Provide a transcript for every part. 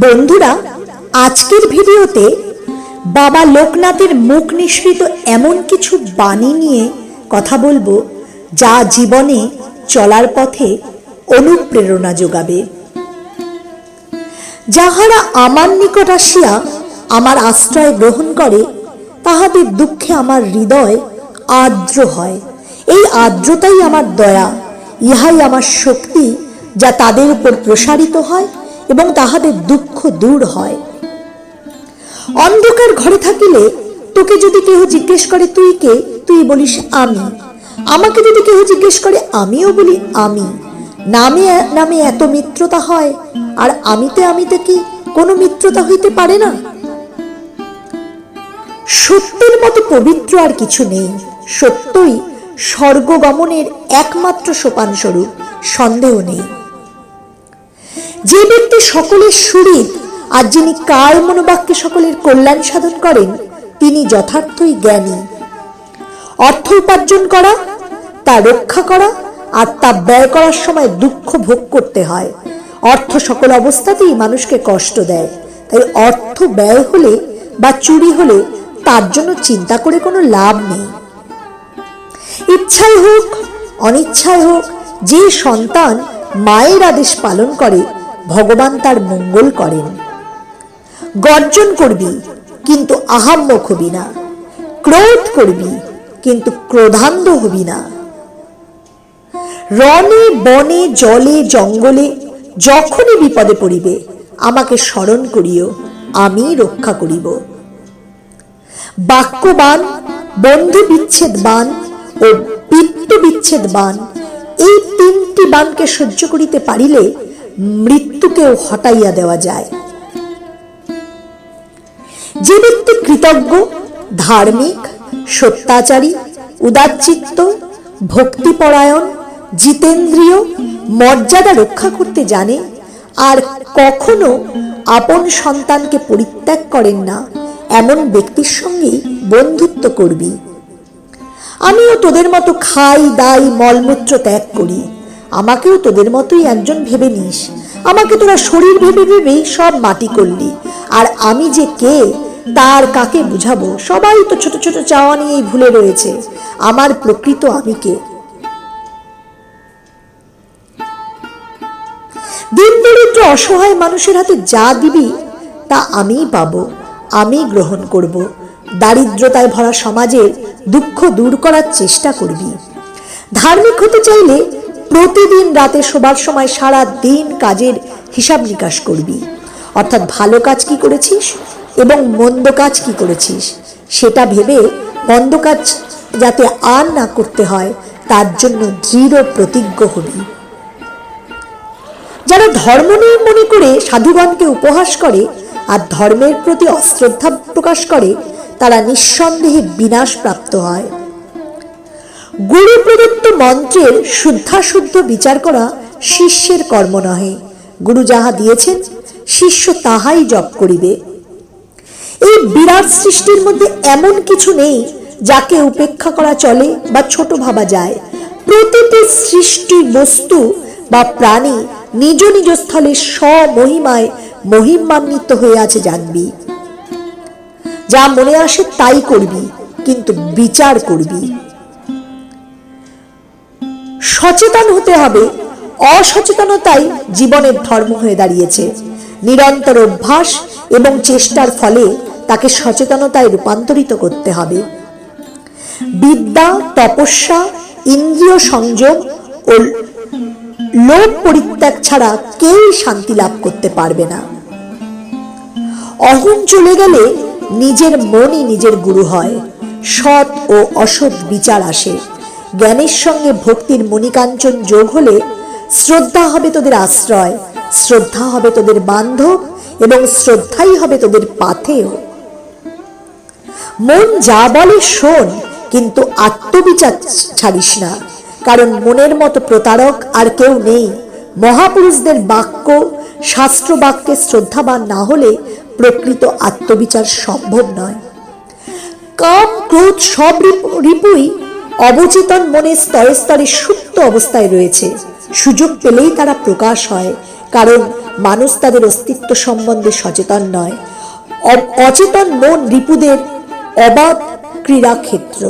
বন্ধুরা, আজকের ভিডিওতে বাবা লোকনাথের মুখ নিঃসৃত এমন কিছু বাণী নিয়ে কথা বলবো যা জীবনে চলার পথে অনুপ্রেরণা যোগাবে। যাহারা আমার নিকট আসিয়া আমার আশ্রয় গ্রহণ করে তাহাদের দুঃখে আমার হৃদয় আর্দ্র হয়। এই আর্দ্রতাই আমার দয়া, ইহাই আমার শক্তি যা তাদের উপর প্রসারিত হয় এবং তাহাদের দুঃখ দূর হয়। অন্ধকার ঘরে থাকিলে তোকে যদি কেহ জিজ্ঞেস করে তুই কে, তুই বলিস আমি। আমাকে যদি কেহ জিজ্ঞেস করে আমিও বলি আমি। নামে নামে এত মিত্রতা হয়, আর আমিতে কি কোনো মিত্রতা হইতে পারে না? সত্যের মতো পবিত্র আর কিছু নেই। সত্যই স্বর্গগমনের একমাত্র সোপান স্বরূপ, সন্দেহ নেই। যে ব্যক্তি সকলের সুহৃদ আর যিনি কায় মনোবাক্যে সকলের কল্যাণ সাধন করেন তিনি যথার্থই জ্ঞানী। অর্থ উপার্জন করা, তা রক্ষা করা আর তা ব্যয় করার সময় দুঃখ ভোগ করতে হয়। অর্থ সকল অবস্থাতেই মানুষকে কষ্ট দেয়, তাই অর্থ ব্যয় হলে বা চুরি হলে তার জন্য চিন্তা করে কোনো লাভ নেই। ইচ্ছাই হোক অনিচ্ছাই হোক, যে সন্তান মায়ের আদেশ পালন করে ভগবান তার মঙ্গল করেন। গর্জন করবি কিন্তু আহাম্মক হবি না, ক্রোধ করবি কিন্তু ক্রোধান্ধ হবি না। রণে বনে জলে জঙ্গলে যখনই বিপদে পড়িবে আমাকে স্মরণ করিও, আমি রক্ষা করিব। বাক্যবান, বন্ধু বিচ্ছেদ বান ও পিতৃ বিচ্ছেদ বান, এই তিনটি বানকে সহ্য করিতে পারিলে মৃত্যুকেও হটাইয়া দেওয়া যায়। যে ব্যক্তি কৃতজ্ঞ, ধার্মিক, সত্যাচারী, উদারচিত্ত, ভক্তিপরায়ণ, জিতেন্দ্রিয়, মর্যাদা রক্ষা করতে জানে আর কখনো আপন সন্তানকে পরিত্যাগ করেন না, এমন ব্যক্তির সঙ্গেই বন্ধুত্ব করবি। আমিও তোদের মতো খাই দাই মলমূত্র ত্যাগ করি, আমাকেও তোদের মতোই একজন ভেবে নিস। আমাকে তোরা শরীর ভেবে ভেবেই সব মাটি করলি, আর আমি যে কে তার কাকে বুঝাবো? সবাই তো ছোট ছোট চাওয়া নিয়েই ভুলে রয়েছে আমার প্রকৃত আমি কে। দিন দরিদ্র অসহায় মানুষের হাতে যা দিবি তা আমিই পাবো, আমি গ্রহণ করব। দারিদ্রতায় ভরা সমাজের দুঃখ দূর করার চেষ্টা করবি। ধার্মিক হতে চাইলে প্রতিদিন রাতে শোবার সময় সারা দিন কাজের হিসাব নিকাশ করবি, অর্থাৎ ভালো কাজ কি করেছিস এবং মন্দ কাজ কি করেছিস সেটা ভেবে মন্দ কাজ যাতে আর না করতে হয় তার জন্য দৃঢ় প্রতিজ্ঞ হবি। যারা ধর্ম নিয়ে মনে করে সাধুগণকে উপহাস করে আর ধর্মের প্রতি অশ্রদ্ধা প্রকাশ করে তারা নিঃসন্দেহে বিনাশ প্রাপ্ত হয়। গুরু প্রদত্ত মন্ত্রের শুদ্ধাশুদ্ধ বিচার করা শিষ্যের কর্ম নহে। গুরু যাহা দিয়েছেন শিষ্য তাহাই জপ করিবে। এই বিরাট সৃষ্টির মধ্যে এমন কিছু নেই যাকে উপেক্ষা করা চলে বা ছোট ভাবা যায়। প্রতিটি সৃষ্টি বস্তু বা প্রাণী নিজ নিজ স্থলে স্বমহিমায় মহিমান্বিত হয়ে আছে জানবি। যা মনে আসে তাই করবি, কিন্তু বিচার করবি। সচেতন হতে হবে, অসচেতনতাই জীবনের ধর্ম হয়ে দাঁড়িয়েছে। নিরন্তর অভ্যাস এবং চেষ্টার ফলে তাকে সচেতনতায় রূপান্তরিত করতে হবে। বিদ্যা, তপস্যা, ইন্দ্রিয় সংযম ও লোভ পরিত্যাগ ছাড়া কেউই শান্তি লাভ করতে পারবে না। অহং চলে গেলে নিজের মনই নিজের গুরু হয়। সৎ ও অসৎ বিচার আসে। জ্ঞানের সঙ্গে ভক্তির মণিকাঞ্চন যোগ হলে শ্রদ্ধা হবে তোদের আশ্রয়, শ্রদ্ধা হবে তোদের বান্ধব এবং শ্রদ্ধাই হবে তোদের পাথেয়। মন যা বলে শোন, কিন্তু আত্মবিচার ছাড়িস না, কারণ মনের মতো প্রতারক আর কেউ নেই। মহাপুরুষদের বাক্য, শাস্ত্র বাক্যে শ্রদ্ধাবান না হলে প্রকৃত আত্মবিচার সম্ভব নয়। কাম ক্রোধ সব রিপুই অবচেতন মনে স্তরে স্তরে সুপ্ত অবস্থায় রয়েছে। সুযোগ পেলেই তারা প্রকাশ হয়, কারণ মানুষ তাদের অস্তিত্ব সম্বন্ধে সচেতন নয়। অচেতন মন রিপুদের অবাধ ক্রীড়াক্ষেত্র।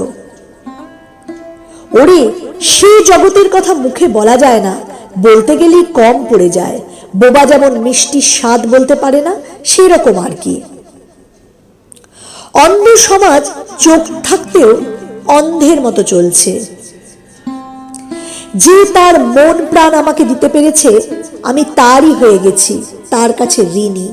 ওরে, সেই জগতের কথা মুখে বলা যায় না, বলতে গেলেই কম পড়ে যায়। বোবা যেমন মিষ্টির স্বাদ বলতে পারে না, সেরকম আর কি। অন্ধ সমাজ চোখ থাকতেও অন্ধের মতো চলছে। যে তার মন প্রাণ আমাকে দিতে পেরেছে, আমি তারই হয়ে গেছি, তার কাছে ঋণী।